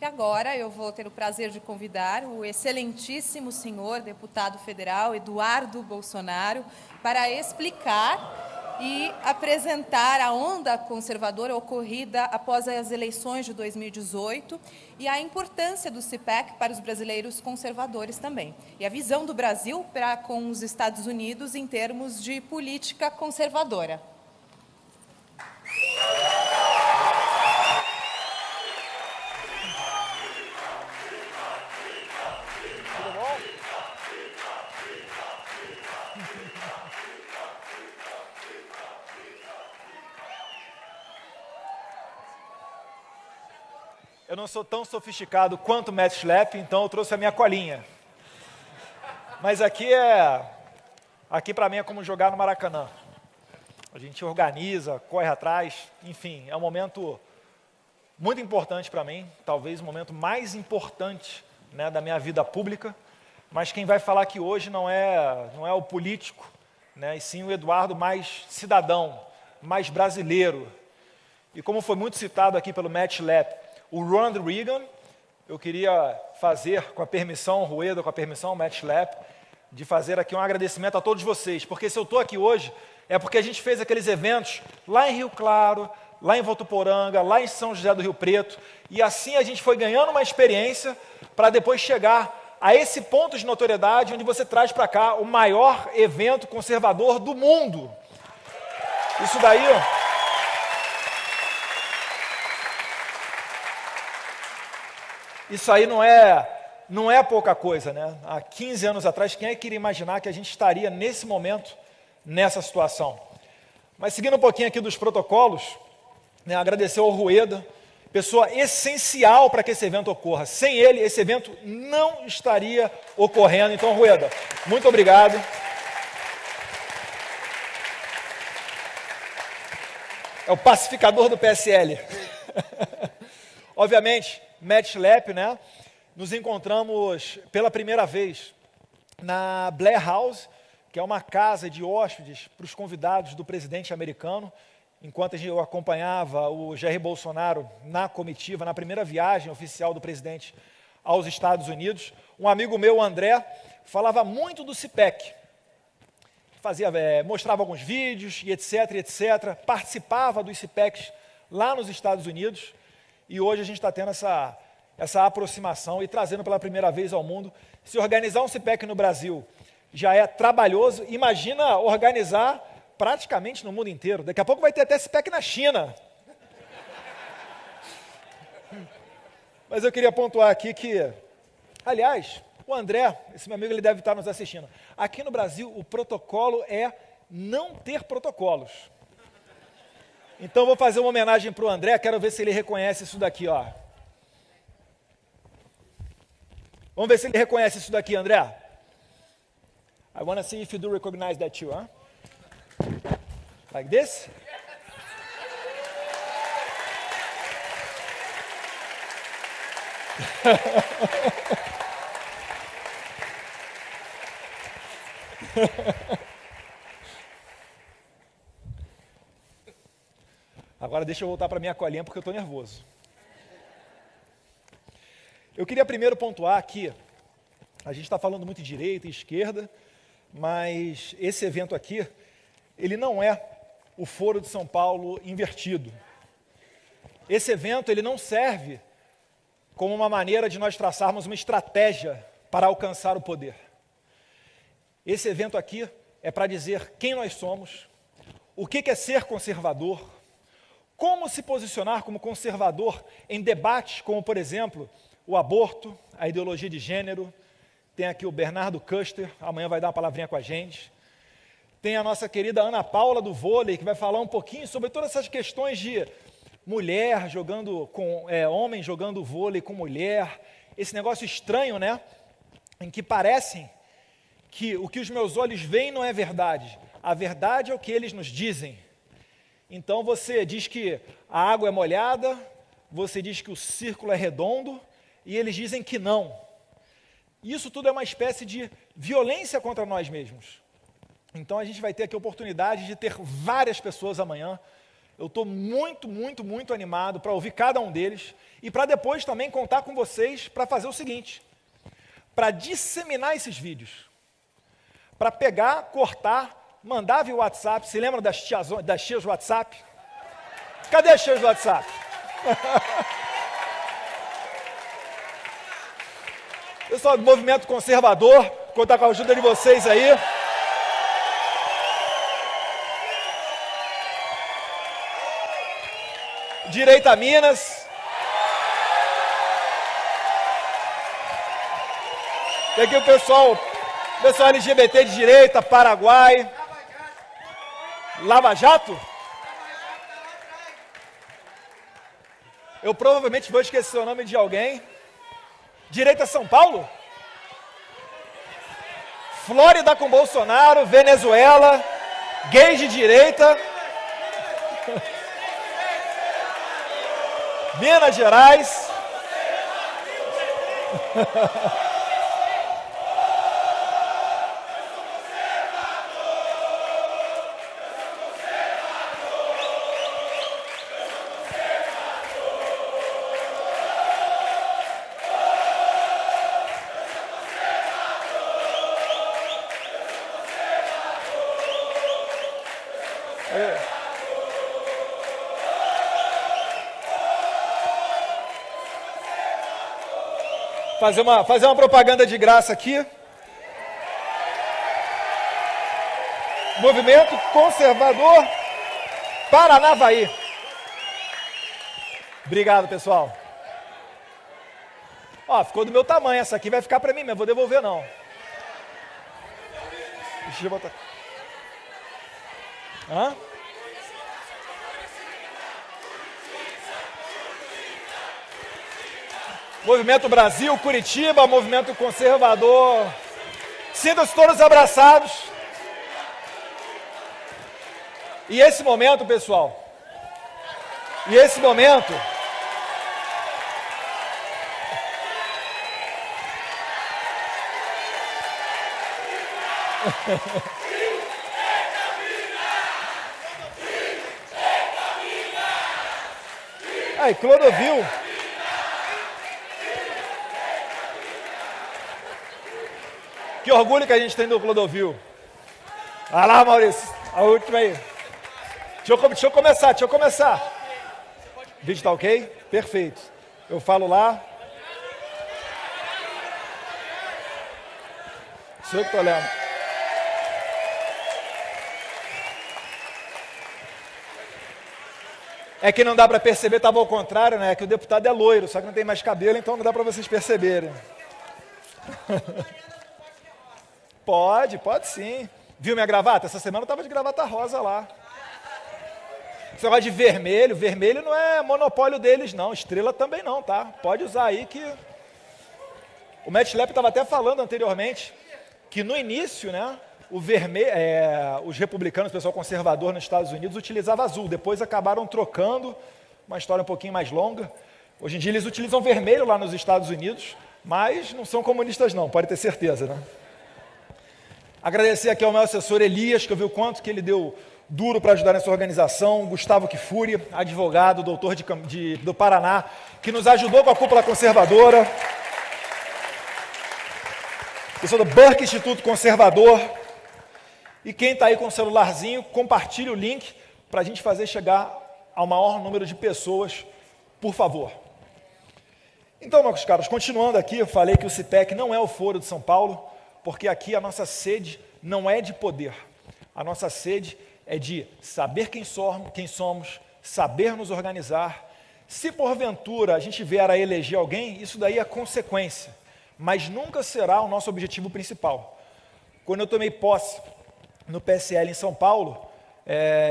E agora eu vou ter o prazer de convidar o excelentíssimo senhor deputado federal Eduardo Bolsonaro para explicar e apresentar a onda conservadora ocorrida após as eleições de 2018 e a importância do CPEC para os brasileiros conservadores também. E a visão do Brasil para com os Estados Unidos em termos de política conservadora. Eu não sou tão sofisticado quanto o Matt Schlapp, então eu trouxe a minha colinha. Mas aqui para mim é como jogar no Maracanã. A gente organiza, corre atrás, enfim, é um momento muito importante para mim, talvez o momento mais importante, né, da minha vida pública, mas quem vai falar aqui hoje não é o político, né, e sim o Eduardo mais cidadão, mais brasileiro. E como foi muito citado aqui pelo Matt Schlapp, o Ronald Reagan, eu queria fazer, com a permissão, Rueda, com a permissão, Matt Schlapp, de fazer aqui um agradecimento a todos vocês, porque se eu estou aqui hoje, é porque a gente fez aqueles eventos lá em Rio Claro, lá em Votuporanga, lá em São José do Rio Preto, e assim a gente foi ganhando uma experiência para depois chegar a esse ponto de notoriedade, onde você traz para cá o maior evento conservador do mundo. Isso daí... Isso aí não é pouca coisa, né? Há 15 anos atrás, quem é que iria imaginar que a gente estaria nesse momento, nessa situação? Mas seguindo um pouquinho aqui dos protocolos, né, agradecer ao Rueda, pessoa essencial para que esse evento ocorra. Sem ele, esse evento não estaria ocorrendo. Então, Rueda, muito obrigado. É o pacificador do PSL. Obviamente, Matt Schlapp, né? Nos encontramos pela primeira vez na Blair House, que é uma casa de hóspedes para os convidados do presidente americano, enquanto eu acompanhava o Jair Bolsonaro na comitiva, na primeira viagem oficial do presidente aos Estados Unidos. Um amigo meu, André, falava muito do CPEC, mostrava alguns vídeos e etc, participava dos CPECs lá nos Estados Unidos, e hoje a gente está tendo essa aproximação e trazendo pela primeira vez ao mundo. Se organizar um CPEC no Brasil já é trabalhoso, imagina organizar praticamente no mundo inteiro. Daqui a pouco vai ter até CPEC na China. Mas eu queria pontuar aqui que, aliás, o André, esse meu amigo, ele deve estar nos assistindo. Aqui no Brasil, o protocolo é não ter protocolos. Então, eu vou fazer uma homenagem para o André, quero ver se ele reconhece isso daqui, ó. Vamos ver se ele reconhece isso daqui, André. I want to see if you do recognize that too, huh? Like this? Agora deixa eu voltar para minha colinha porque eu estou nervoso. Eu queria primeiro pontuar que a gente está falando muito de direita e esquerda, mas esse evento aqui, ele não é o Foro de São Paulo invertido. Esse evento, ele não serve como uma maneira de nós traçarmos uma estratégia para alcançar o poder. Esse evento aqui é para dizer quem nós somos, o que é ser conservador, como se posicionar como conservador em debates como, por exemplo, o aborto, a ideologia de gênero. Tem aqui o Bernardo Custer, amanhã vai dar uma palavrinha com a gente. Tem a nossa querida Ana Paula do vôlei, que vai falar um pouquinho sobre todas essas questões de mulher jogando com homem jogando vôlei com mulher. Esse negócio estranho, né? Em que parecem que o que os meus olhos veem não é verdade. A verdade é o que eles nos dizem. Então você diz que a água é molhada, você diz que o círculo é redondo, e eles dizem que não. Isso tudo é uma espécie de violência contra nós mesmos. Então a gente vai ter aqui a oportunidade de ter várias pessoas amanhã Eu estou muito, muito, muito animado para ouvir cada um deles e para depois também contar com vocês para fazer o seguinte, para disseminar esses vídeos, para pegar, cortar, mandar via WhatsApp. Se lembra das tias do WhatsApp? Cadê as tias do WhatsApp? Pessoal do movimento conservador, contar com a ajuda de vocês aí. Direita Minas. Tem aqui o pessoal LGBT de direita, Paraguai. Lava Jato? Eu provavelmente vou esquecer o nome de alguém. Direita São Paulo? Flórida com Bolsonaro, Venezuela, gays de direita. Minas Gerais. Fazer uma propaganda de graça aqui. Movimento Conservador Paranavaí. Obrigado, pessoal. Ó, ficou do meu tamanho. Essa aqui vai ficar para mim mesmo, vou devolver não. Deixa eu botar. Hã? Movimento Brasil, Curitiba, Movimento Conservador. Sintam-se todos abraçados. E esse momento, pessoal, aí, Clodovil. Que orgulho que a gente tem do Clodovil. Vai lá, Maurício, a última aí. Deixa eu começar. O vídeo tá ok? Perfeito. Eu falo lá. Sou eu que tô lendo. É que não dá para perceber, estava ao contrário, né? É que o deputado é loiro, só que não tem mais cabelo, então não dá para vocês perceberem. Pode sim. Viu minha gravata? Essa semana eu estava de gravata rosa lá. Esse negócio de vermelho não é monopólio deles não, estrela também não, tá? Pode usar aí que... O Matt Lepp estava até falando anteriormente que no início, né, os republicanos, o pessoal conservador nos Estados Unidos utilizava azul, depois acabaram trocando, uma história um pouquinho mais longa. Hoje em dia eles utilizam vermelho lá nos Estados Unidos, mas não são comunistas não, pode ter certeza, né? Agradecer aqui ao meu assessor Elias, que eu vi o quanto que ele deu duro para ajudar nessa organização, Gustavo Kifuri, advogado, doutor do Paraná, que nos ajudou com a cúpula conservadora, pessoal do Burke Instituto Conservador, e quem está aí com o celularzinho, compartilhe o link para a gente fazer chegar ao maior número de pessoas, por favor. Então, meus caros, continuando aqui, eu falei que o CIPEC não é o Foro de São Paulo, porque aqui a nossa sede não é de poder, a nossa sede é de saber quem somos, saber nos organizar. Se porventura a gente vier a eleger alguém, isso daí é consequência, mas nunca será o nosso objetivo principal. Quando eu tomei posse no PSL em São Paulo,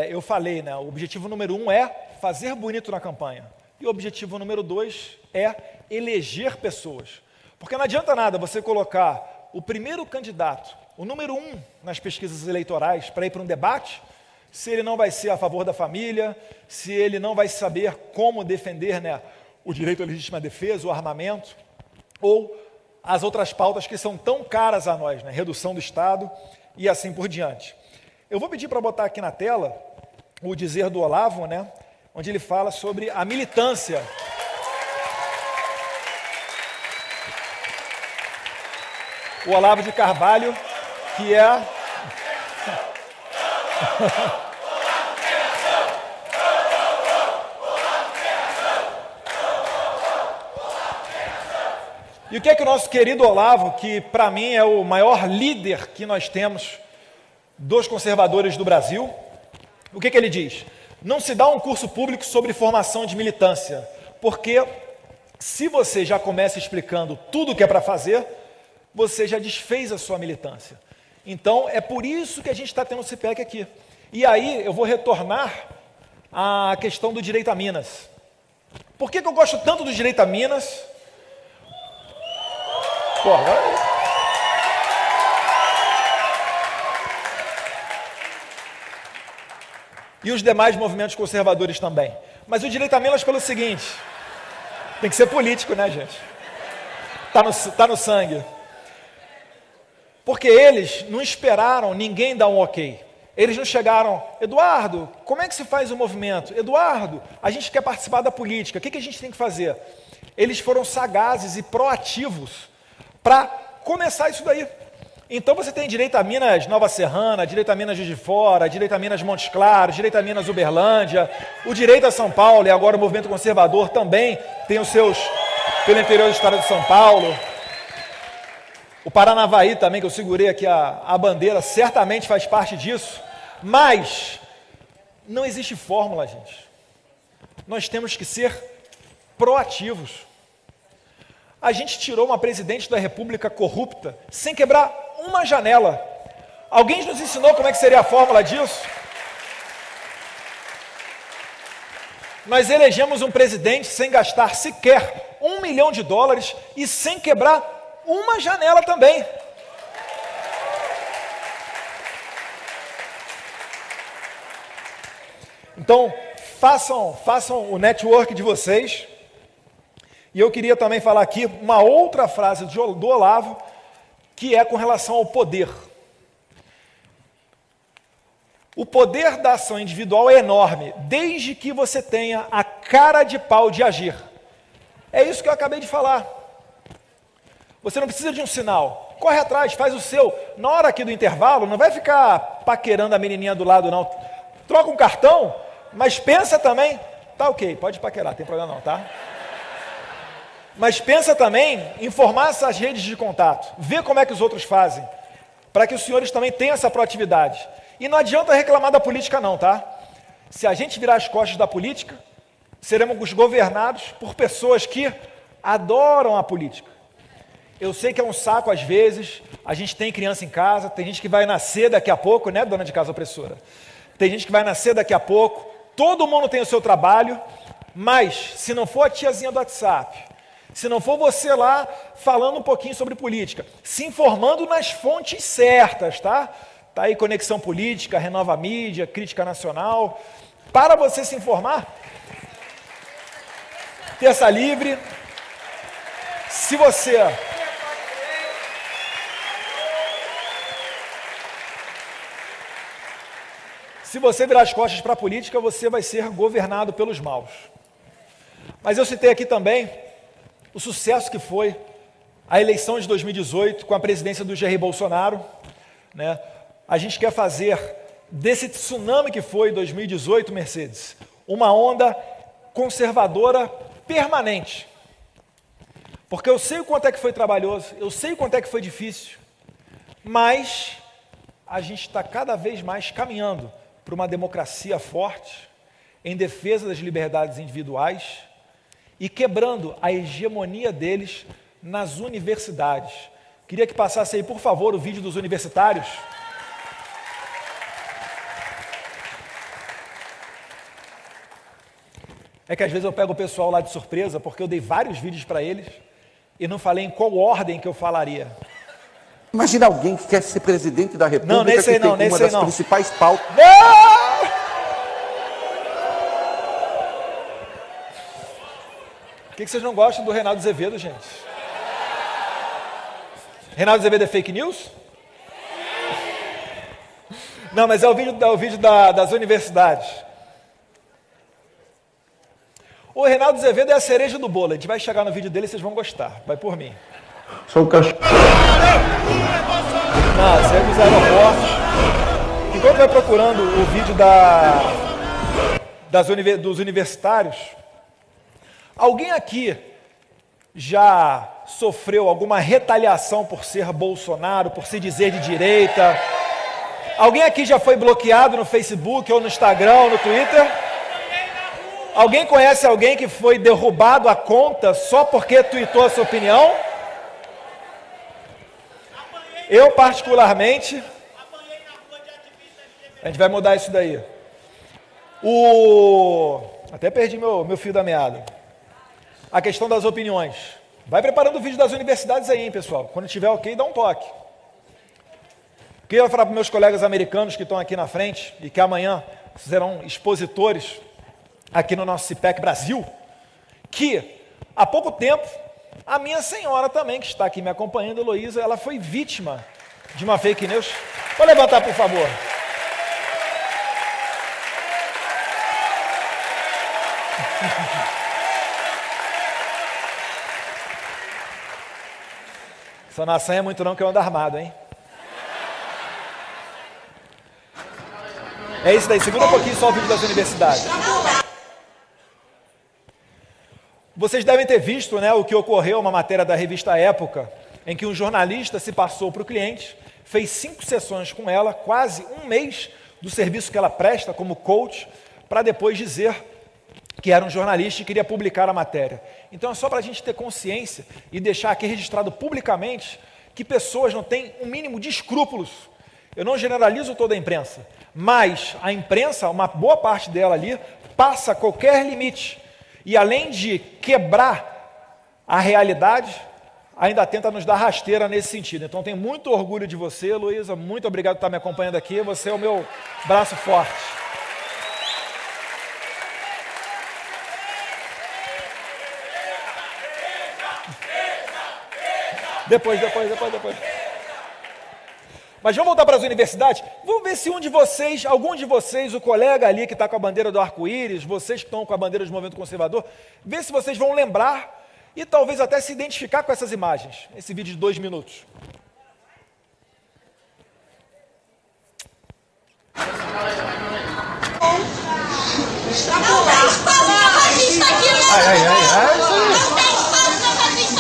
eu falei, né, o objetivo número 1 é fazer bonito na campanha, e o objetivo número 2 é eleger pessoas, porque não adianta nada você colocar o primeiro candidato, o número 1 nas pesquisas eleitorais para ir para um debate, se ele não vai ser a favor da família, se ele não vai saber como defender, né, o direito à legítima defesa, o armamento, ou as outras pautas que são tão caras a nós, né, redução do Estado e assim por diante. Eu vou pedir para botar aqui na tela o dizer do Olavo, né, onde ele fala sobre a militância. O Olavo de Carvalho, que é... E o que é que o nosso querido Olavo, que para mim é o maior líder que nós temos dos conservadores do Brasil, o que ele diz? Não se dá um curso público sobre formação de militância, porque se você já começa explicando tudo o que é para fazer, você já desfez a sua militância. Então, é por isso que a gente está tendo o CPEC aqui. E aí, eu vou retornar à questão do direito a Minas. Por que eu gosto tanto do direito a Minas? Pô, agora... E os demais movimentos conservadores também. Mas o direito a Minas pelo seguinte, tem que ser político, né, gente? Tá no sangue. Porque eles não esperaram ninguém dar um ok. Eles não chegaram, Eduardo, como é que se faz o movimento? Eduardo, a gente quer participar da política, o que a gente tem que fazer? Eles foram sagazes e proativos para começar isso daí. Então você tem direito a Minas Nova Serrana, direito a Minas Juiz de Fora, direito a Minas Montes Claros, direito a Minas Uberlândia, o direito a São Paulo, e agora o movimento conservador também tem os seus pelo interior do estado de São Paulo. O Paranavaí também, que eu segurei aqui a bandeira, certamente faz parte disso. Mas não existe fórmula, gente. Nós temos que ser proativos. A gente tirou uma presidente da República corrupta sem quebrar uma janela. Alguém nos ensinou como é que seria a fórmula disso? Nós elegemos um presidente sem gastar sequer $1 milhão e sem quebrar uma janela também. Então, façam o network de vocês. E eu queria também falar aqui uma outra frase do Olavo, que é com relação ao poder. O poder da ação individual é enorme, desde que você tenha a cara de pau de agir. É isso que eu acabei de falar. Você não precisa de um sinal. Corre atrás, faz o seu. Na hora aqui do intervalo, não vai ficar paquerando a menininha do lado, não. Troca um cartão, mas pensa também... Tá ok, pode paquerar, não tem problema não, tá? Mas pensa também em formar essas redes de contato. Ver como é que os outros fazem. Para que os senhores também tenham essa proatividade. E não adianta reclamar da política não, tá? Se a gente virar as costas da política, seremos governados por pessoas que adoram a política. Eu sei que é um saco às vezes, a gente tem criança em casa, tem gente que vai nascer daqui a pouco, né, dona de casa opressora? Tem gente que vai nascer daqui a pouco, todo mundo tem o seu trabalho, mas se não for a tiazinha do WhatsApp, se não for você lá falando um pouquinho sobre política, se informando nas fontes certas, tá? Tá aí Conexão Política, Renova Mídia, Crítica Nacional. Para você se informar, Terça Livre, se você... Se você virar as costas para a política, você vai ser governado pelos maus. Mas eu citei aqui também o sucesso que foi a eleição de 2018 com a presidência do Jair Bolsonaro, né? A gente quer fazer desse tsunami que foi 2018, Mercedes, uma onda conservadora permanente. Porque eu sei o quanto é que foi trabalhoso, eu sei o quanto é que foi difícil, mas a gente está cada vez mais caminhando para uma democracia forte, em defesa das liberdades individuais e quebrando a hegemonia deles nas universidades. Queria que passasse aí, por favor, o vídeo dos universitários. É que às vezes eu pego o pessoal lá de surpresa, porque eu dei vários vídeos para eles e não falei em qual ordem que eu falaria. Imagina alguém que quer ser presidente da República, não, nesse aí não, tem uma das principais pautas... Não! Por que vocês não gostam do Reinaldo Azevedo, gente? Reinaldo Azevedo é fake news? Não, mas é o vídeo das universidades. O Reinaldo Azevedo é a cereja do bolo. A gente vai chegar no vídeo dele e vocês vão gostar. Vai por mim. Sou o cachorro. Não, você é dos aeroportos. Enquanto vai procurando o vídeo dos universitários, alguém aqui já sofreu alguma retaliação por ser Bolsonaro, por se dizer de direita? Alguém aqui já foi bloqueado no Facebook, ou no Instagram, ou no Twitter? Alguém conhece alguém que foi derrubado a conta só porque tweetou a sua opinião? Eu, particularmente, a gente vai mudar isso daí. Até perdi meu fio da meada. A questão das opiniões. Vai preparando o vídeo das universidades aí, hein, pessoal? Quando tiver ok, dá um toque. Queria falar para meus colegas americanos que estão aqui na frente e que amanhã serão expositores aqui no nosso CIPEC Brasil, que há pouco tempo a minha senhora também, que está aqui me acompanhando, Heloísa, ela foi vítima de uma fake news. Pode levantar, por favor. Essa nação é muito não que eu ando armado, hein? É isso daí, segura um pouquinho só o vídeo das universidades. Vocês devem ter visto, né, o que ocorreu, uma matéria da revista Época, em que um jornalista se passou para o cliente, fez 5 sessões com ela, quase um mês do serviço que ela presta como coach, para depois dizer que era um jornalista e queria publicar a matéria. Então é só para a gente ter consciência e deixar aqui registrado publicamente que pessoas não têm um mínimo de escrúpulos. Eu não generalizo toda a imprensa, mas a imprensa, uma boa parte dela ali, passa qualquer limite. E além de quebrar a realidade, ainda tenta nos dar rasteira nesse sentido. Então tenho muito orgulho de você, Luísa, muito obrigado por estar me acompanhando aqui, você é o meu braço forte. Depois. Mas vamos voltar para as universidades? Vamos ver se algum de vocês, o colega ali que está com a bandeira do arco-íris, vocês que estão com a bandeira do movimento conservador, ver se vocês vão lembrar e talvez até se identificar com essas imagens. Esse vídeo de 2 minutos.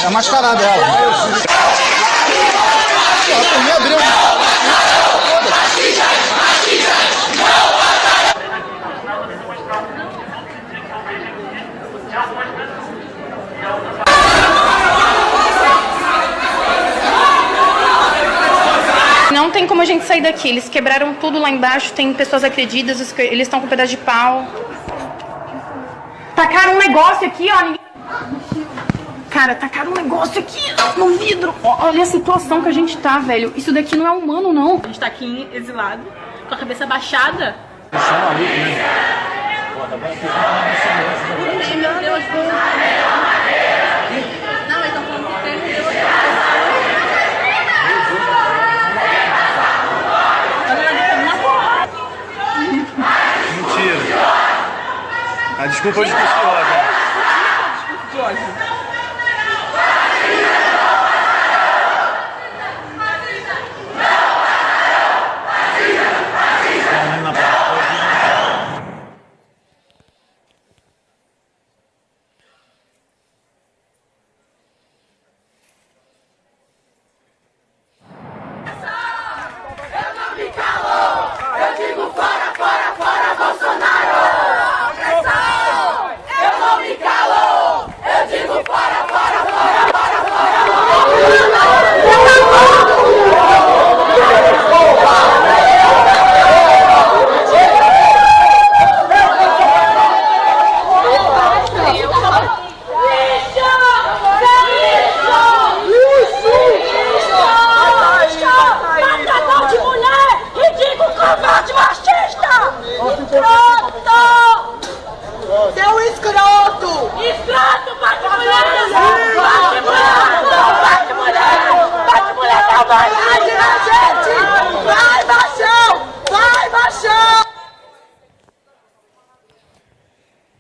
É a mascarada dela. Ela por mim abriu. Não tem como a gente sair daqui. Eles quebraram tudo lá embaixo. Tem pessoas agredidas. Eles estão com um pedaço de pau. Tacaram um negócio aqui, ó. Cara, tacaram um negócio aqui no vidro. Olha a situação que a gente tá, velho. Isso daqui não é humano, não. A gente tá aqui exilado, com a cabeça baixada. Isso é maluco, né? Meu Deus, não, eles estão falando que tem um Deus. Mentira. A desculpa é de ódio. Desculpa de ódio.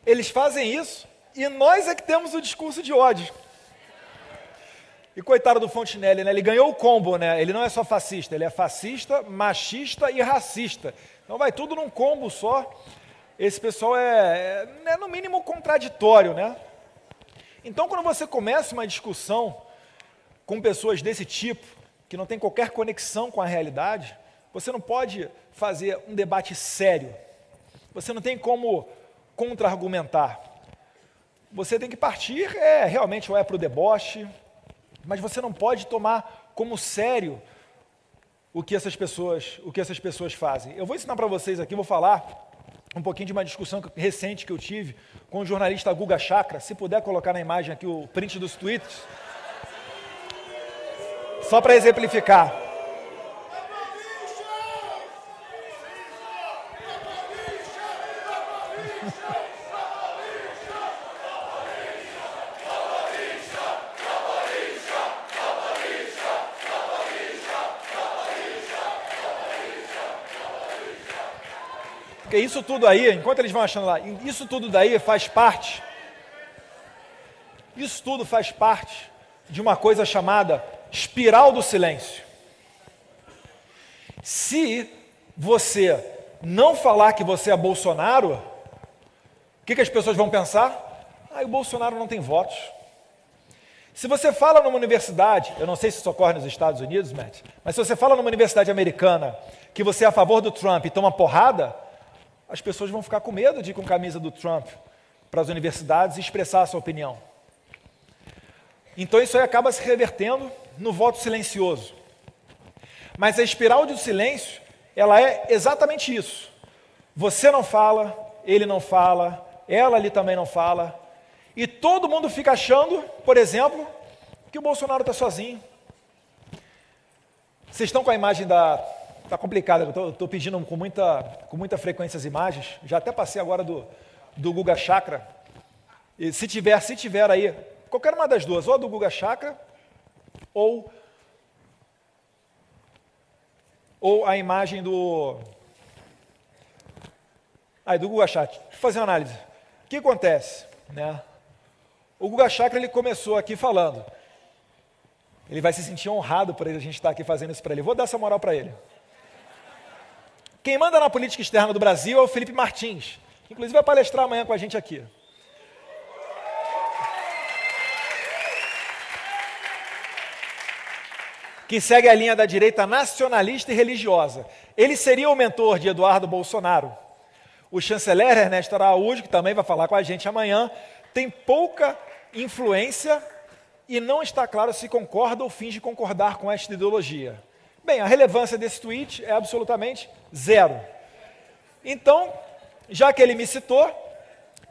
Eles fazem isso E nós é que temos o discurso de ódio. E coitado do Fontinelli, né? Ele ganhou o combo, né? Ele não é só fascista, ele é fascista, machista e racista. Então vai tudo num combo só. Esse pessoal é no mínimo contraditório, né? Então quando você começa uma discussão com pessoas desse tipo, que não tem qualquer conexão com a realidade, você não pode fazer um debate sério. Você não tem como contra-argumentar. Você tem que partir, realmente, ou para o deboche, mas você não pode tomar como sério o que essas pessoas fazem. Eu vou ensinar para vocês aqui, vou falar um pouquinho de uma discussão recente que eu tive com o jornalista Guga Chakra. Se puder colocar na imagem aqui o print dos tweets. Só para exemplificar. Porque isso tudo aí, enquanto eles vão achando lá, isso tudo daí faz parte. Isso tudo faz parte de uma coisa chamada espiral do silêncio. Se você não falar que você é Bolsonaro, o que as pessoas vão pensar? O Bolsonaro não tem votos. Se você fala numa universidade, eu não sei se isso ocorre nos Estados Unidos, Matt, mas se você fala numa universidade americana que você é a favor do Trump e toma porrada, as pessoas vão ficar com medo de ir com camisa do Trump para as universidades e expressar a sua opinião. Então isso aí acaba se revertendo no voto silencioso. Mas a espiral do silêncio, ela é exatamente isso. Você não fala, ele não fala, ela ali também não fala, e todo mundo fica achando, por exemplo, que o Bolsonaro está sozinho. Vocês estão com a imagem da... Está complicado, eu estou pedindo com muita frequência as imagens, já até passei agora do Guga Chakra. E se tiver aí, qualquer uma das duas, ou a do Guga Chakra, ou a imagem do Guga Chakra. Vou fazer uma análise. O que acontece? Né? O Guga Chakra, ele começou aqui falando. Ele vai se sentir honrado por a gente estar aqui fazendo isso para ele. Vou dar essa moral para ele. Quem manda na política externa do Brasil é o Felipe Martins. Inclusive vai palestrar amanhã com a gente aqui. Que segue a linha da direita nacionalista e religiosa. Ele seria o mentor de Eduardo Bolsonaro. O chanceler Ernesto Araújo, que também vai falar com a gente amanhã, tem pouca influência e não está claro se concorda ou finge concordar com esta ideologia. Bem, a relevância desse tweet é absolutamente zero. Então, já que ele me citou,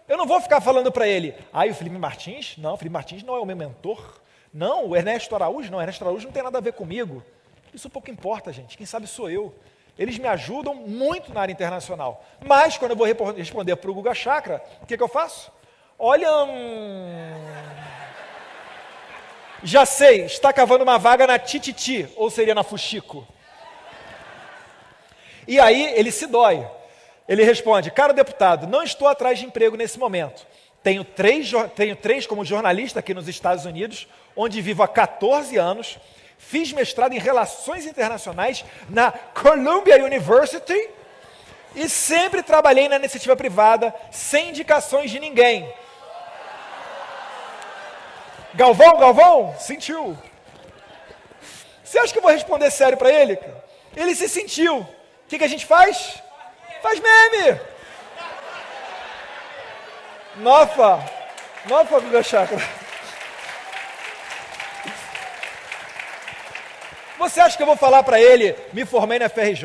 eu não vou ficar falando para ele, o Felipe Martins? Não, o Felipe Martins não é o meu mentor. Não, o Ernesto Araújo não, o Ernesto Araújo não tem nada a ver comigo. Isso pouco importa, gente, quem sabe sou eu. Eles me ajudam muito na área internacional. Mas, quando eu vou responder para o Guga Chakra, o que eu faço? Olha... Já sei, está cavando uma vaga na Tititi, ou seria na Fuxico. E aí ele se dói. Ele responde, caro deputado, não estou atrás de emprego nesse momento. Tenho três como jornalista aqui nos Estados Unidos, onde vivo há 14 anos, fiz mestrado em Relações Internacionais na Columbia University e sempre trabalhei na iniciativa privada, sem indicações de ninguém. Galvão, sentiu. Você acha que eu vou responder sério para ele? Ele se sentiu. O que a gente faz? Faz meme. Nofa, Guga Chakra. Você acha que eu vou falar para ele, me formei na FRJ,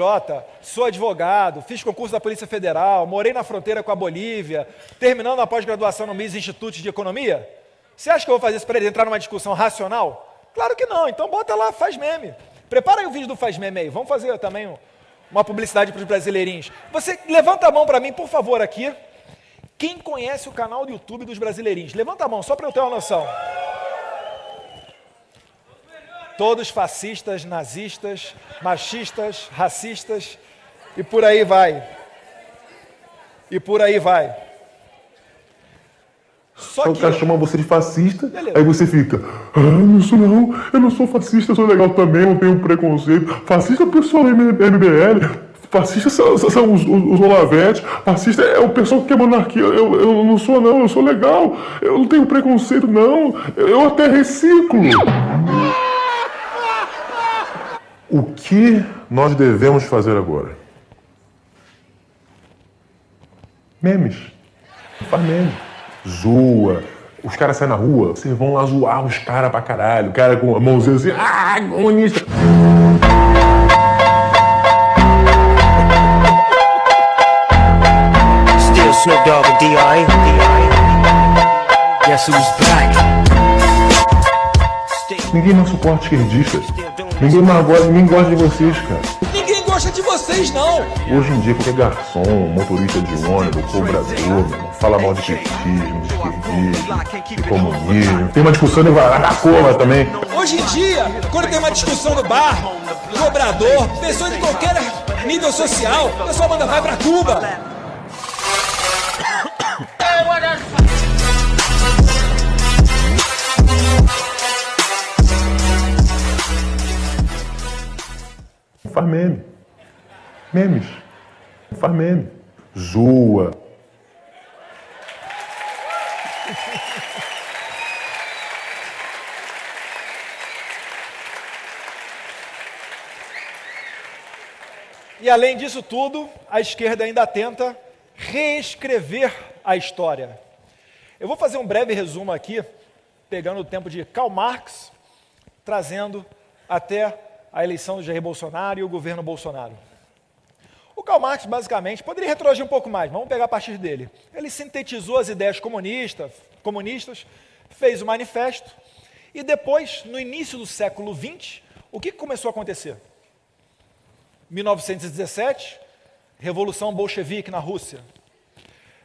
sou advogado, fiz concurso da Polícia Federal, morei na fronteira com a Bolívia, terminando a pós-graduação no MIS Instituto de Economia? Você acha que eu vou fazer isso para ele entrar numa discussão racional? Claro que não, então bota lá, faz meme. Prepara aí o vídeo do faz meme aí, vamos fazer também uma publicidade para os brasileirinhos. Você levanta a mão para mim, por favor, aqui. Quem conhece o canal do YouTube dos brasileirinhos? Levanta a mão, só para eu ter uma noção. Todos fascistas, nazistas, machistas, racistas, e por aí vai. Só Aí o que- cara chama você de fascista, Beleza. aí você fica, eu não sou fascista, eu sou legal também, não tenho preconceito. Fascista é o pessoal do MBL, fascista são os Olavetes, fascista é o pessoal que quer monarquia. Eu não sou não, eu sou legal, eu não tenho preconceito não, eu até reciclo. O que nós devemos fazer agora? Memes. Faz meme. Zoa. Os caras saem na rua, vocês vão lá zoar os caras pra caralho. O cara com a mãozinha assim, comunista. Still Snoop Dogg and D.I. Guess who's back? Ninguém mais suporta esquerdistas. Ninguém gosta de vocês, cara. Ninguém gosta de vocês, não! Hoje em dia, qualquer garçom, motorista de ônibus, cobrador, meu irmão, fala mal de petismo, de esquerdismo, de comunismo. Tem uma discussão de da cola também. Hoje em dia, quando tem uma discussão no bar, cobrador, pessoa de qualquer nível social, o pessoal manda vai pra Cuba. Faz meme. Memes. Faz meme. Zoa. E além disso tudo, a esquerda ainda tenta reescrever a história. Eu vou fazer um breve resumo aqui, pegando o tempo de Karl Marx, trazendo até a eleição de Jair Bolsonaro e o governo Bolsonaro. O Karl Marx, basicamente, poderia retroagir um pouco mais, vamos pegar a partir dele. Ele sintetizou as ideias comunistas, fez o manifesto, e depois, no início do século XX, o que começou a acontecer? 1917, Revolução Bolchevique na Rússia.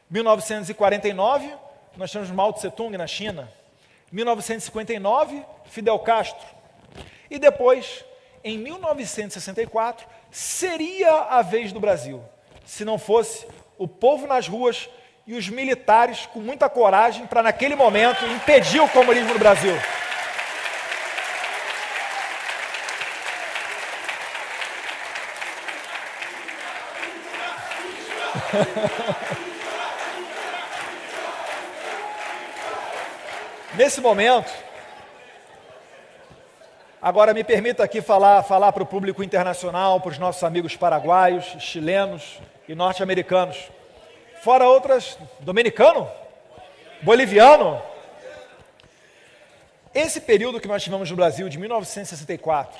1949, nós temos Mao Tse-tung na China. 1959, Fidel Castro. E depois, em 1964, seria a vez do Brasil, se não fosse o povo nas ruas e os militares com muita coragem para, naquele momento, impedir o comunismo no Brasil. Nesse momento, agora me permita aqui falar para o público internacional, para os nossos amigos paraguaios, chilenos e norte-americanos, fora outras, dominicano, boliviano. Esse período que nós tivemos no Brasil, de 1964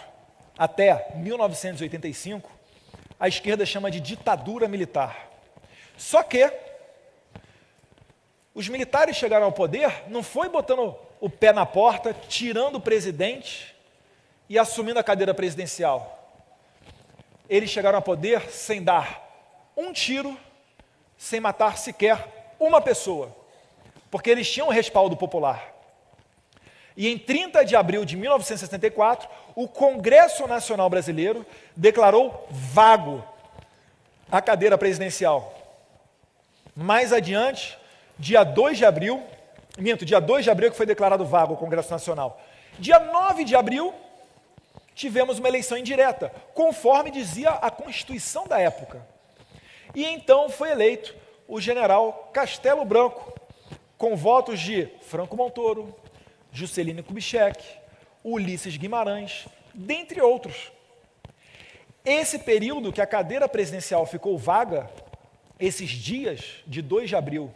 até 1985, a esquerda chama de ditadura militar. Só que os militares chegaram ao poder, não foi botando o pé na porta, tirando o presidente e assumindo a cadeira presidencial. Eles chegaram ao poder sem dar um tiro, sem matar sequer uma pessoa, porque eles tinham respaldo popular. E em 30 de abril de 1964, o Congresso Nacional Brasileiro declarou vago a cadeira presidencial. Mais adiante, dia 2 de abril que foi declarado vago o Congresso Nacional. Dia 9 de abril, tivemos uma eleição indireta, conforme dizia a Constituição da época. E então foi eleito o general Castelo Branco, com votos de Franco Montoro, Juscelino Kubitschek, Ulisses Guimarães, dentre outros. Esse período que a cadeira presidencial ficou vaga, esses dias de 2 de abril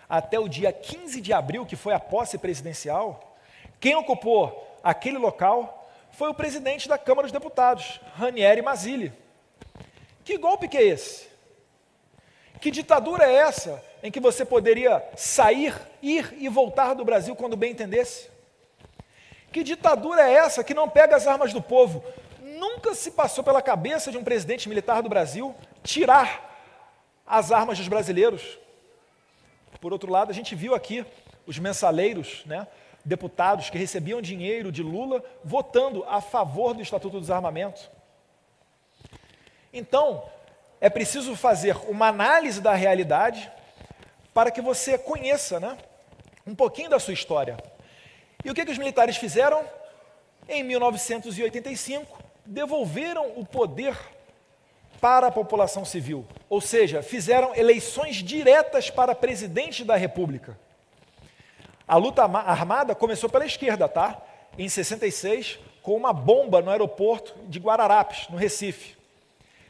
até o dia 15 de abril, que foi a posse presidencial, quem ocupou aquele local foi o presidente da Câmara dos Deputados, Ranieri Mazzilli. Que golpe que é esse? Que ditadura é essa em que você poderia sair, ir e voltar do Brasil quando bem entendesse? Que ditadura é essa que não pega as armas do povo? Nunca se passou pela cabeça de um presidente militar do Brasil tirar as armas dos brasileiros. Por outro lado, a gente viu aqui os mensaleiros, deputados que recebiam dinheiro de Lula, votando a favor do Estatuto do Desarmamento. Então, é preciso fazer uma análise da realidade para que você conheça, um pouquinho da sua história. E o que os militares fizeram? Em 1985, devolveram o poder para a população civil, ou seja, fizeram eleições diretas para presidente da República. A luta armada começou pela esquerda, tá? Em 66, com uma bomba no aeroporto de Guararapes, no Recife.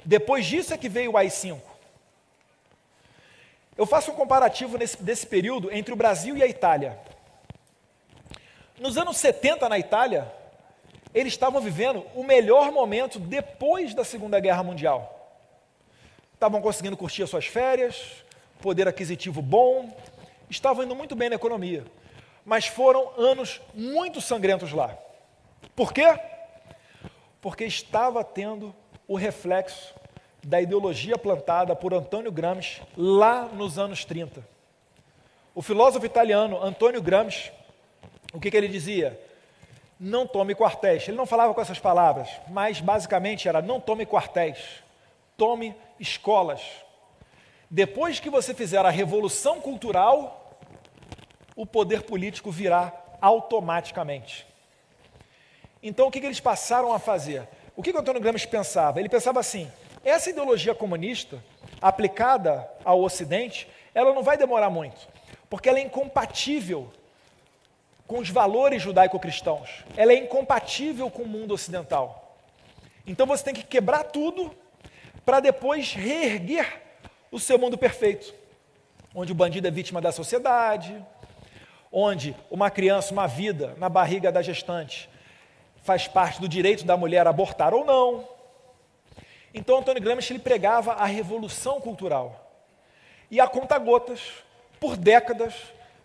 Depois disso é que veio o AI-5. Eu faço um comparativo desse período entre o Brasil e a Itália. Nos anos 70, na Itália, eles estavam vivendo o melhor momento depois da Segunda Guerra Mundial. Estavam conseguindo curtir as suas férias, poder aquisitivo bom, estavam indo muito bem na economia. Mas foram anos muito sangrentos lá. Por quê? Porque estava tendo o reflexo da ideologia plantada por Antônio Gramsci lá nos anos 30. O filósofo italiano Antônio Gramsci, o que ele dizia? Não tome quartéis. Ele não falava com essas palavras, mas basicamente era não tome quartéis, tome escolas. Depois que você fizer a revolução cultural, o poder político virá automaticamente. Então, o que eles passaram a fazer? O que o Antônio Gramsci pensava? Ele pensava assim, essa ideologia comunista, aplicada ao Ocidente, ela não vai demorar muito, porque ela é incompatível com os valores judaico-cristãos. Ela é incompatível com o mundo ocidental. Então, você tem que quebrar tudo para depois reerguer o seu mundo perfeito, onde o bandido é vítima da sociedade, onde uma criança, uma vida na barriga da gestante faz parte do direito da mulher abortar ou não. Então, Antônio Gramsci ele pregava a revolução cultural. E a conta-gotas, por décadas,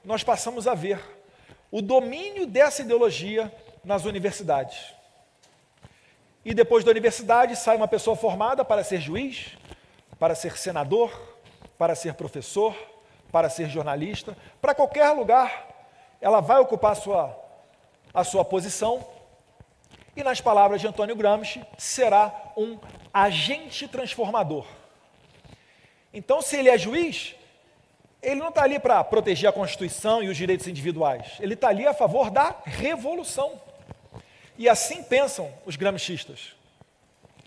nós passamos a ver o domínio dessa ideologia nas universidades. E depois da universidade sai uma pessoa formada para ser juiz, para ser senador, para ser professor, para ser jornalista, para qualquer lugar ela vai ocupar a sua posição e, nas palavras de Antônio Gramsci, será um agente transformador. Então, se ele é juiz, ele não está ali para proteger a Constituição e os direitos individuais, ele está ali a favor da revolução. E assim pensam os gramscistas.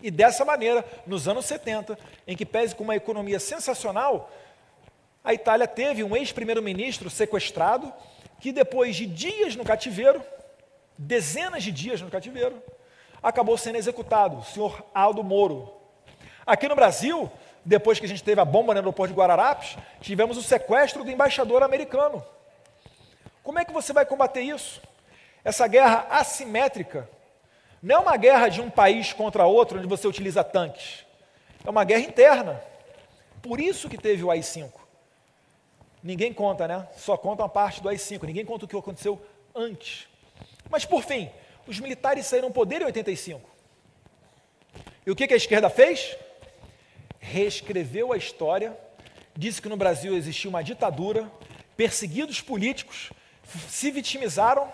E dessa maneira, nos anos 70, em que pese com uma economia sensacional, a Itália teve um ex-primeiro-ministro sequestrado, que depois de dias no cativeiro, dezenas de dias no cativeiro, acabou sendo executado, o senhor Aldo Moro. Aqui no Brasil, depois que a gente teve a bomba no aeroporto de Guararapes, tivemos o sequestro do embaixador americano. Como é que você vai combater isso? Essa guerra assimétrica não é uma guerra de um país contra outro, onde você utiliza tanques. É uma guerra interna. Por isso que teve o AI-5. Ninguém conta, né? Só conta uma parte do AI-5. Ninguém conta o que aconteceu antes. Mas, por fim, os militares saíram ao poder em 85. E o que a esquerda fez? Reescreveu a história, disse que no Brasil existia uma ditadura, perseguidos políticos se vitimizaram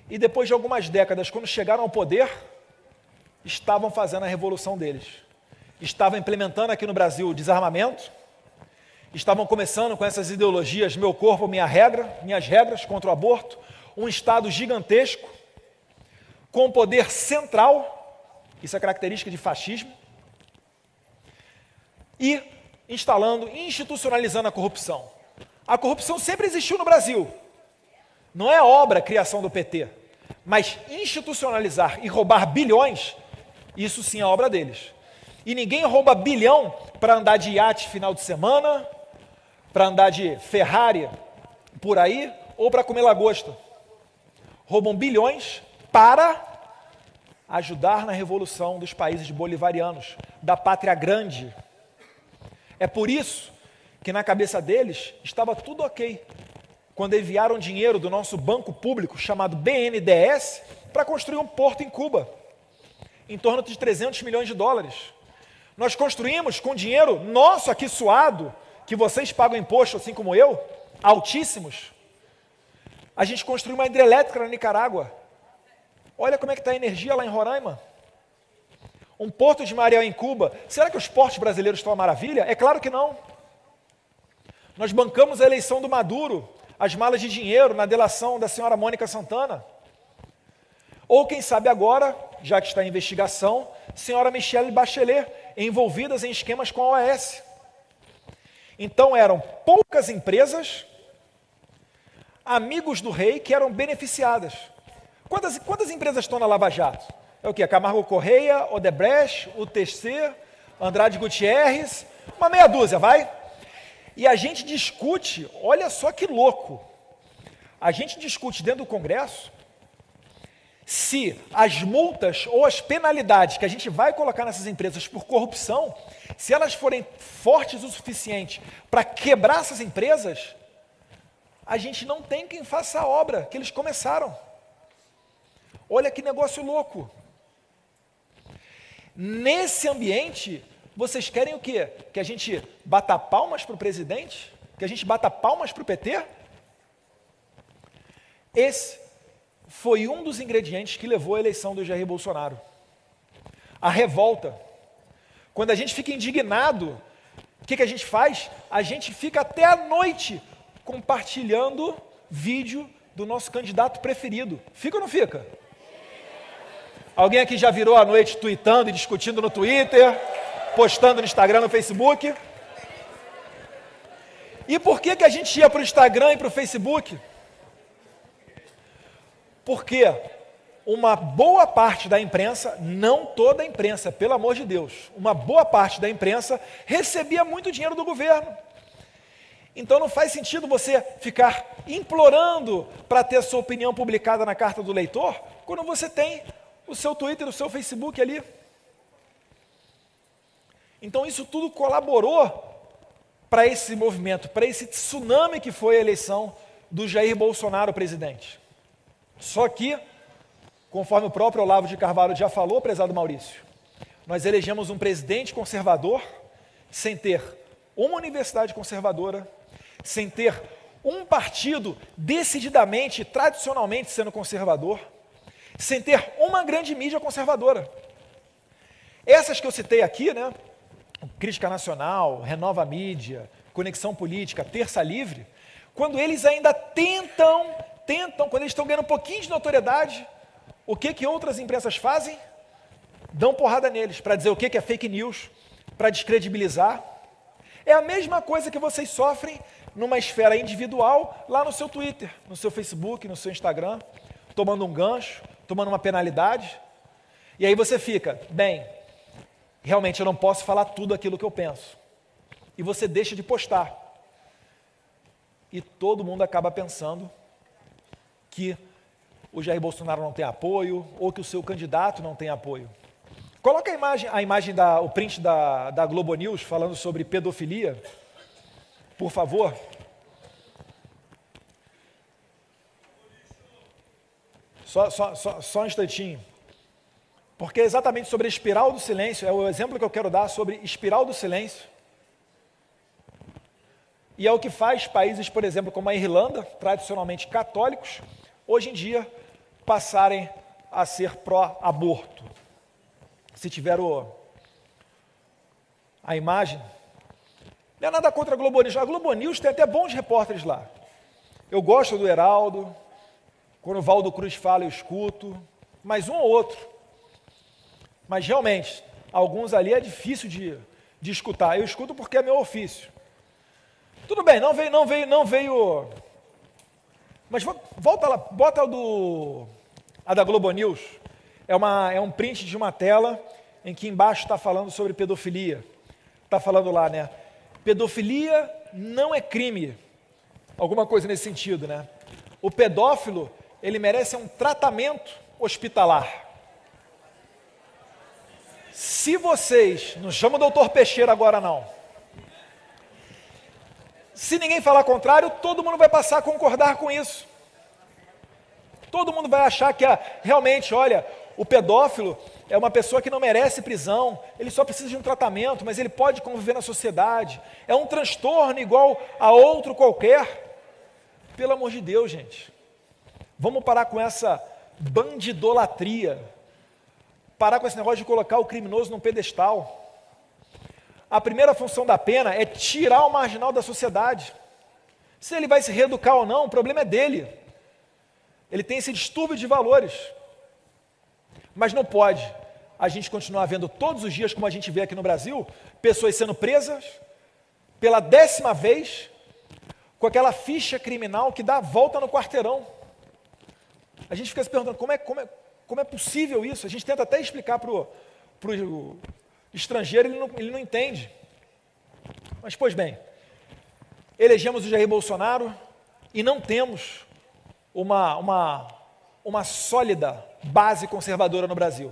e depois de algumas décadas, quando chegaram ao poder, estavam fazendo a revolução deles. Estavam implementando aqui no Brasil o desarmamento, estavam começando com essas ideologias, meu corpo, minha regra, minhas regras contra o aborto, um Estado gigantesco, com poder central, isso é característica de fascismo, e instalando, institucionalizando a corrupção. A corrupção sempre existiu no Brasil. Não é obra, criação do PT, mas institucionalizar e roubar bilhões, isso sim é obra deles. E ninguém rouba bilhão para andar de iate final de semana, para andar de Ferrari por aí, ou para comer lagosta. Roubam bilhões para ajudar na revolução dos países bolivarianos, da pátria grande. É por isso que na cabeça deles estava tudo ok, quando enviaram dinheiro do nosso banco público, chamado BNDES, para construir um porto em Cuba, em torno de 300 milhões de dólares. Nós construímos com dinheiro nosso aqui suado, que vocês pagam imposto, assim como eu, altíssimos. A gente construiu uma hidrelétrica na Nicarágua. Olha como é que está a energia lá em Roraima. Um porto de Mariel em Cuba. Será que os portos brasileiros estão uma maravilha? É claro que não. Nós bancamos a eleição do Maduro, as malas de dinheiro na delação da senhora Mônica Santana. Ou quem sabe agora, já que está em investigação, senhora Michelle Bachelet, envolvidas em esquemas com a OAS. Então eram poucas empresas, amigos do rei, que eram beneficiadas. Quantas empresas estão na Lava Jato? É o quê? Camargo Correia, Odebrecht, UTC, Andrade Gutierrez, uma meia dúzia, vai? E a gente discute, olha só que louco, a gente discute dentro do Congresso se as multas ou as penalidades que a gente vai colocar nessas empresas por corrupção, se elas forem fortes o suficiente para quebrar essas empresas, a gente não tem quem faça a obra que eles começaram. Olha que negócio louco. Nesse ambiente, vocês querem o quê? Que a gente bata palmas para o presidente? Que a gente bata palmas para o PT? Esse foi um dos ingredientes que levou à eleição do Jair Bolsonaro. A revolta. Quando a gente fica indignado, o que a gente faz? A gente fica até a noite compartilhando vídeo do nosso candidato preferido. Fica ou não fica? Alguém aqui já virou a noite tweetando e discutindo no Twitter, postando no Instagram, no Facebook? E por que a gente ia para o Instagram e para o Facebook? Porque uma boa parte da imprensa, não toda a imprensa, pelo amor de Deus, uma boa parte da imprensa recebia muito dinheiro do governo. Então não faz sentido você ficar implorando para ter a sua opinião publicada na carta do leitor, quando você tem o seu Twitter, o seu Facebook ali. Então isso tudo colaborou para esse movimento, para esse tsunami que foi a eleição do Jair Bolsonaro presidente. Só que, conforme o próprio Olavo de Carvalho já falou, prezado Maurício, nós elegemos um presidente conservador sem ter uma universidade conservadora, sem ter um partido decididamente, tradicionalmente sendo conservador, sem ter uma grande mídia conservadora. Essas que eu citei aqui, né? Crítica Nacional, Renova Mídia, Conexão Política, Terça Livre, quando eles ainda tentam, quando eles estão ganhando um pouquinho de notoriedade, o que outras imprensas fazem? Dão porrada neles, para dizer o que é fake news, para descredibilizar. É a mesma coisa que vocês sofrem numa esfera individual, lá no seu Twitter, no seu Facebook, no seu Instagram, tomando um gancho, tomando uma penalidade. E aí você fica, bem, realmente eu não posso falar tudo aquilo que eu penso. E você deixa de postar. E todo mundo acaba pensando que o Jair Bolsonaro não tem apoio, ou que o seu candidato não tem apoio. Coloca a imagem o print da Globo News falando sobre pedofilia, por favor. Só um instantinho. Porque é exatamente sobre a espiral do silêncio, é o exemplo que eu quero dar sobre espiral do silêncio. E é o que faz países, por exemplo, como a Irlanda, tradicionalmente católicos, hoje em dia passarem a ser pró-aborto. Se tiver a imagem, não é nada contra a Globo News. A Globo News tem até bons repórteres lá. Eu gosto do Heraldo, quando o Valdo Cruz fala eu escuto, mas um ou outro. Mas realmente, alguns ali é difícil de escutar. Eu escuto porque é meu ofício. Tudo bem, não veio. Mas volta lá, bota a da Globo News. É um print de uma tela em que embaixo está falando sobre pedofilia. Está falando lá, né? Pedofilia não é crime. Alguma coisa nesse sentido, né? O pedófilo, ele merece um tratamento hospitalar. Se vocês, não chama o doutor Peixeira agora não. Se ninguém falar contrário, todo mundo vai passar a concordar com isso. Todo mundo vai achar que realmente, olha, o pedófilo é uma pessoa que não merece prisão, ele só precisa de um tratamento, mas ele pode conviver na sociedade. É um transtorno igual a outro qualquer. Pelo amor de Deus, gente. Vamos parar com essa bandidolatria. Parar com esse negócio de colocar o criminoso num pedestal. A primeira função da pena é tirar o marginal da sociedade. Se ele vai se reeducar ou não, o problema é dele. Ele tem esse distúrbio de valores. Mas não pode a gente continuar vendo todos os dias, como a gente vê aqui no Brasil, pessoas sendo presas pela 10ª vez, com aquela ficha criminal que dá a volta no quarteirão. A gente fica se perguntando como é possível isso. A gente tenta até explicar para o estrangeiro, ele não entende. Mas, pois bem, elegemos o Jair Bolsonaro e não temos uma sólida base conservadora no Brasil.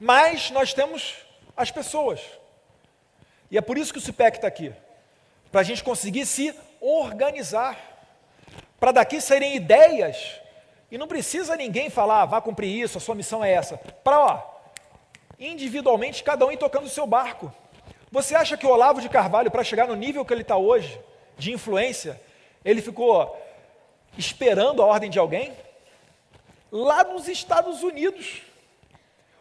Mas nós temos as pessoas. E é por isso que o CIPEC está aqui. Para a gente conseguir se organizar. Para daqui saírem ideias. E não precisa ninguém falar, vá cumprir isso, a sua missão é essa. Para, individualmente, cada um ir tocando o seu barco. Você acha que o Olavo de Carvalho, para chegar no nível que ele está hoje, de influência, ele ficou esperando a ordem de alguém? Lá nos Estados Unidos,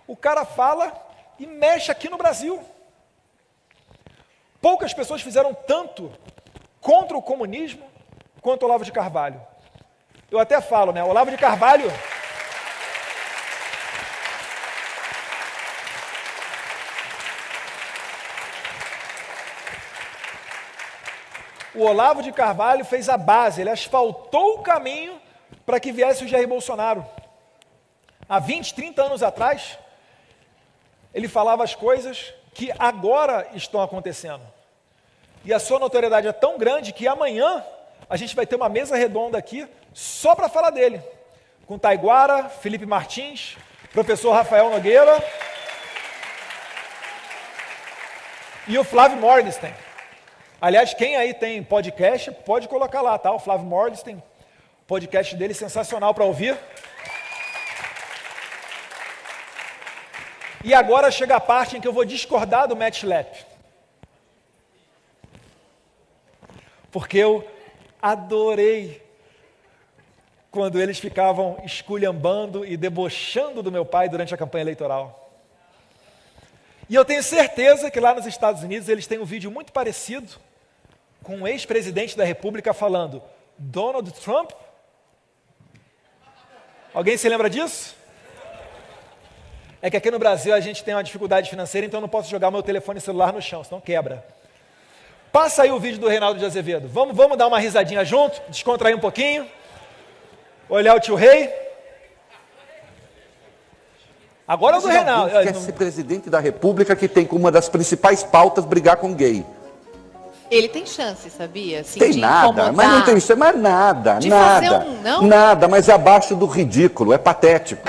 o cara fala e mexe aqui no Brasil. Poucas pessoas fizeram tanto contra o comunismo quanto o Olavo de Carvalho. Eu até falo, né? O Olavo de Carvalho... O Olavo de Carvalho fez a base, ele asfaltou o caminho para que viesse o Jair Bolsonaro. Há 20, 30 anos atrás, ele falava as coisas que agora estão acontecendo. E a sua notoriedade é tão grande que amanhã a gente vai ter uma mesa redonda aqui só para falar dele. Com Taiguara, Felipe Martins, professor Rafael Nogueira e o Flávio Morgenstern. Aliás, quem aí tem podcast, pode colocar lá, tá? O Flávio Morgenstern, o podcast dele sensacional para ouvir. E agora chega a parte em que eu vou discordar do Matt Schlapp. Porque eu adorei quando eles ficavam esculhambando e debochando do meu pai durante a campanha eleitoral. E eu tenho certeza que lá nos Estados Unidos eles têm um vídeo muito parecido com um ex-presidente da República falando Donald Trump. Alguém se lembra disso? É que aqui no Brasil a gente tem uma dificuldade financeira, então eu não posso jogar meu telefone celular no chão, senão quebra. Passa aí o vídeo do Reinaldo de Azevedo. Vamos dar uma risadinha junto, descontrair um pouquinho. Olhar o tio Rei. Agora é o do Reinaldo. Quer ser presidente da República que tem como uma das principais pautas brigar com gay. Ele tem chance, sabia? Assim, Tem nada, mas não tem chance, mas nada, nada. Nada, mas é abaixo do ridículo, é patético.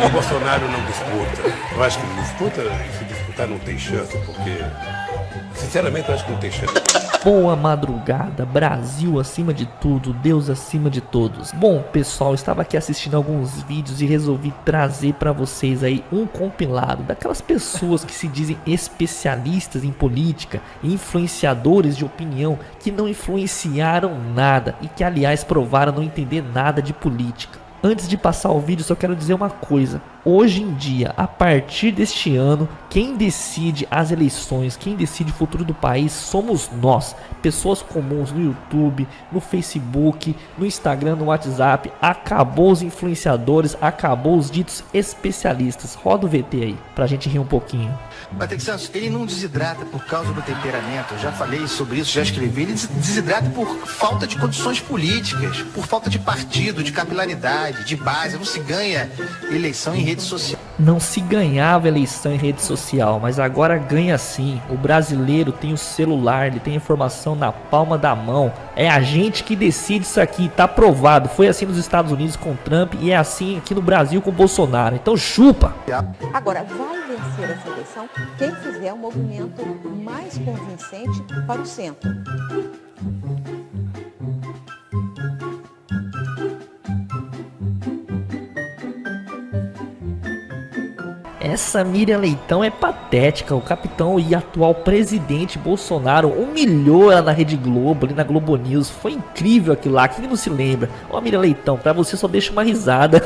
O Bolsonaro não disputa. Eu acho que não disputa, se disputar não tem chance, porque, sinceramente, eu acho que não tem chance. Boa madrugada, Brasil acima de tudo, Deus acima de todos. Bom, pessoal, eu estava aqui assistindo alguns vídeos e resolvi trazer para vocês aí um compilado daquelas pessoas que se dizem especialistas em política, influenciadores de opinião, que não influenciaram nada e que, aliás, provaram não entender nada de política. Antes de passar o vídeo, só quero dizer uma coisa. Hoje em dia, a partir deste ano, quem decide as eleições, quem decide o futuro do país somos nós. Pessoas comuns no YouTube, no Facebook, no Instagram, no WhatsApp. Acabou os influenciadores, acabou os ditos especialistas. Roda o VT aí, pra gente rir um pouquinho. Patrick Santos, ele não desidrata por causa do temperamento. Eu já falei sobre isso, já escrevi. Ele desidrata por falta de condições políticas, por falta de partido, de capilaridade, de base. Não se ganha eleição em rede social. Não se ganhava eleição em rede social, mas agora ganha sim. O brasileiro tem o celular, ele tem a informação na palma da mão. É a gente que decide isso aqui, tá provado. Foi assim nos Estados Unidos com Trump e é assim aqui no Brasil com Bolsonaro. Então chupa! Agora, vai vencer essa eleição quem fizer um movimento mais convincente para o centro. Essa Miriam Leitão é patética. O capitão e atual presidente Bolsonaro humilhou ela na Rede Globo, ali na Globo News. Foi incrível aquilo lá, quem não se lembra? Ó, Miriam Leitão, pra você só deixa uma risada.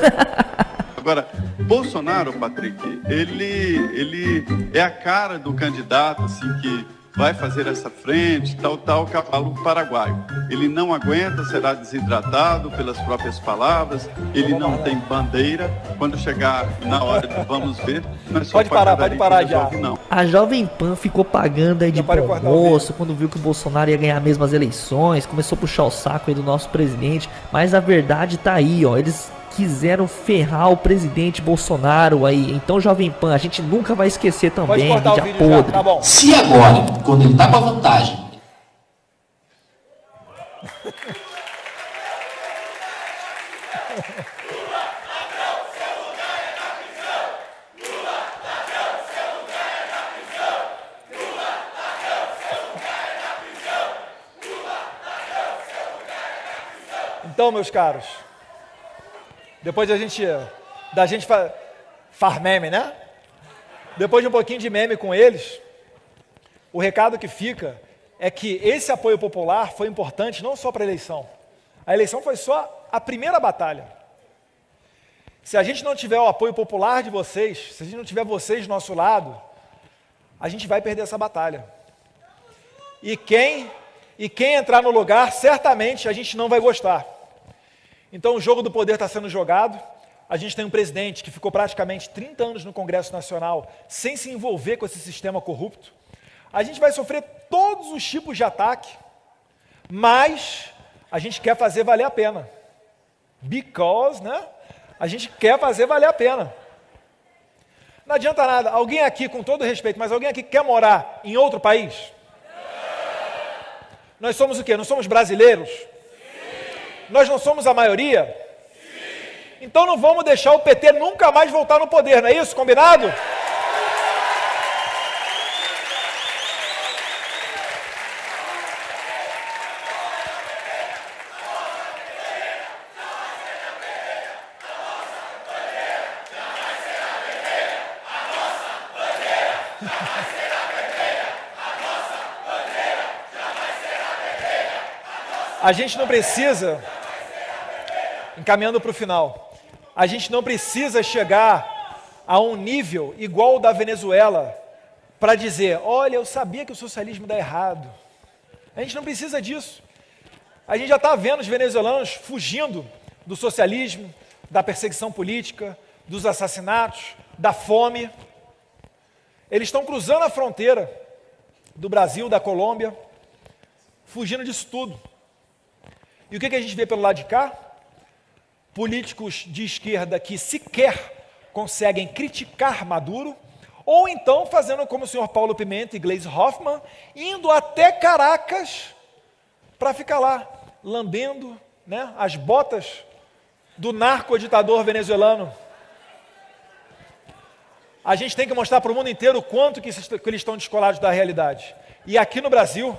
Agora, Bolsonaro, Patrick, ele é a cara do candidato assim, que vai fazer essa frente, tal, cavalo paraguaio. Ele não aguenta, será desidratado pelas próprias palavras, ele não tem bandeira. Quando chegar na hora do vamos ver, não é só pode parar já. Não. A Jovem Pan ficou pagando aí de bom moço quando viu que o Bolsonaro ia ganhar mesmo as eleições, começou a puxar o saco aí do nosso presidente, mas a verdade tá aí, ó, eles quiseram ferrar o presidente Bolsonaro aí. Então, Jovem Pan, a gente nunca vai esquecer também, mídia podre. Tá bom. Se agora, quando ele tá com a vantagem... Então, meus caros, depois da gente faz meme, né? Depois de um pouquinho de meme com eles, o recado que fica é que esse apoio popular foi importante não só para a eleição. A eleição foi só a primeira batalha. Se a gente não tiver o apoio popular de vocês, se a gente não tiver vocês do nosso lado, a gente vai perder essa batalha. E quem entrar no lugar, certamente a gente não vai gostar. Então o jogo do poder está sendo jogado. A gente tem um presidente que ficou praticamente 30 anos no Congresso Nacional sem se envolver com esse sistema corrupto. A gente vai sofrer todos os tipos de ataque, mas a gente quer fazer valer a pena. Because, né? A gente quer fazer valer a pena. Não adianta nada. Alguém aqui, com todo respeito, mas alguém aqui quer morar em outro país? Nós somos o quê? Nós somos brasileiros? Nós não somos a maioria? Sim. Então não vamos deixar o PT nunca mais voltar no poder, não é isso? Combinado? A gente não precisa, encaminhando para o final, a gente não precisa chegar a um nível igual ao da Venezuela para dizer, olha, eu sabia que o socialismo dá errado. A gente não precisa disso. A gente já está vendo os venezuelanos fugindo do socialismo, da perseguição política, dos assassinatos, da fome. Eles estão cruzando a fronteira do Brasil, da Colômbia, fugindo disso tudo. E o que a gente vê pelo lado de cá? Políticos de esquerda que sequer conseguem criticar Maduro, ou então fazendo como o senhor Paulo Pimenta e Gleisi Hoffmann, indo até Caracas para ficar lá, lambendo, né, as botas do narco-ditador venezuelano. A gente tem que mostrar para o mundo inteiro o quanto que eles estão descolados da realidade. E aqui no Brasil,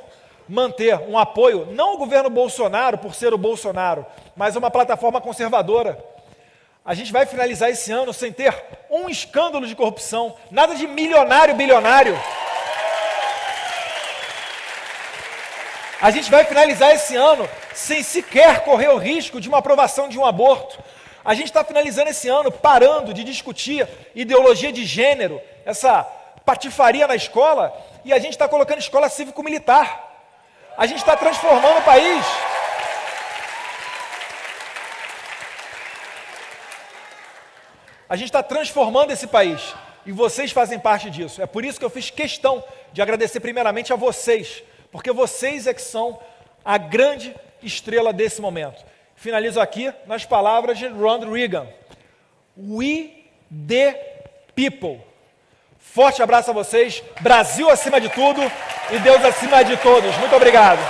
manter um apoio, não ao governo Bolsonaro, por ser o Bolsonaro, mas uma plataforma conservadora. A gente vai finalizar esse ano sem ter um escândalo de corrupção, nada de milionário, bilionário. A gente vai finalizar esse ano sem sequer correr o risco de uma aprovação de um aborto. A gente está finalizando esse ano parando de discutir ideologia de gênero, essa patifaria na escola, e a gente está colocando escola cívico-militar. A gente está transformando o país. A gente está transformando esse país. E vocês fazem parte disso. É por isso que eu fiz questão de agradecer primeiramente a vocês. Porque vocês é que são a grande estrela desse momento. Finalizo aqui nas palavras de Ronald Reagan. We the people. Forte abraço a vocês. Brasil acima de tudo e Deus acima de todos. Muito obrigado.